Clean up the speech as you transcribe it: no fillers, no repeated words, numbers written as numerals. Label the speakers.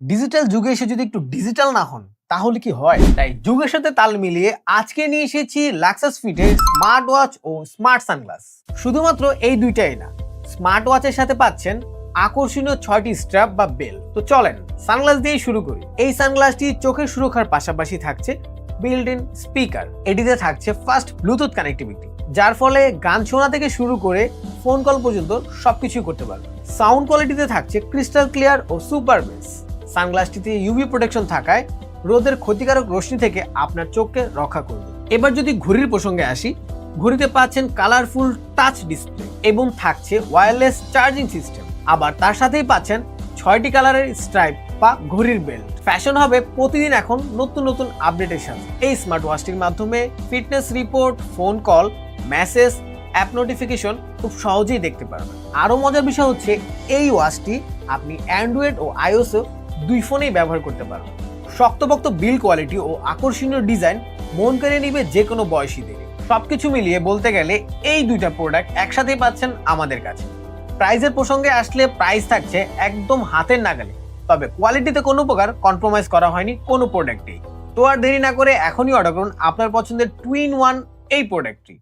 Speaker 1: Digital যুগে এসে যদি একটু ডিজিটাল না হন তাহলে কি হয়? তাই যুগের সাথে তাল মিলিয়ে আজকে নিয়ে এসেছি লাক্সাস ফিটের স্মার্ট ওয়াচ ও স্মার্ট সানগ্লাস। শুধুমাত্র এই দুইটাই না, স্মার্ট ওয়াচের সাথে পাচ্ছেন আকর্ষণীয় 6টি স্ট্র্যাপ বা বেল। তো চলেন সানগ্লাস দিয়ে শুরু করি। এই সানগ্লাসটি চোখের সুরক্ষার পাশাপাশি থাকছে বিল্ট ইন স্পিকার। এটিতে থাকছে ফাস্ট ব্লুটুথ কানেক্টিভিটি, যার ফলে গান শোনা থেকে শুরু করে ফোন কল পর্যন্ত সবকিছুই করতে পারবেন। সাউন্ড কোয়ালিটিতে থাকছে ক্রিস্টাল ক্লিয়ার ও সুপার বেস। সানগ্লাসটিতে ইউভি প্রোটেকশন থাকায় রোদের ক্ষতিকারক রশ্মি থেকে আপনার চোখকে রক্ষা করবে। এবার যদি ঘড়ির প্রসঙ্গে আসি, ঘড়িতে পাচ্ছেন কালারফুল টাচ ডিসপ্লে এবং থাকছে ওয়্যারলেস চার্জিং সিস্টেম। আবার তার সাথেই পাচ্ছেন 6টি কালারের স্ট্রাইপ বা ঘড়ির বেল্ট। ফ্যাশন হবে প্রতিদিন এখন নতুন নতুন আপডেটের সাথে। এই স্মার্ট ওয়াচটির মাধ্যমে fitness report, phone call, message, app notification খুব সহজেই দেখতে পারবেন। আরো মজার বিষয় হচ্ছে এই ওয়াচটি আপনি অ্যান্ড্রয়েড ও আইওএস দুই ফোনেই ব্যবহার করতে পারবেন। শক্তপোক্ত বিল্ড কোয়ালিটি ও আকর্ষণীয় ডিজাইন মন কেড়ে নিবে যে কোনো বয়সীদের। সবকিছু মিলিয়ে বলতে গেলে এই দুইটা প্রোডাক্ট একসাথেই পাচ্ছেন আমাদের কাছে। প্রাইসের প্রসঙ্গে আসলে প্রাইস থাকছে একদম হাতের নাগালে, তবে কোয়ালিটিতে কোনো প্রকার কম্প্রোমাইজ করা হয়নি কোনো প্রোডাক্টেই। তো আর দেরি না করে এখনই অর্ডার করুন আপনার পছন্দের 2-in-1 এই প্রোডাক্টটি।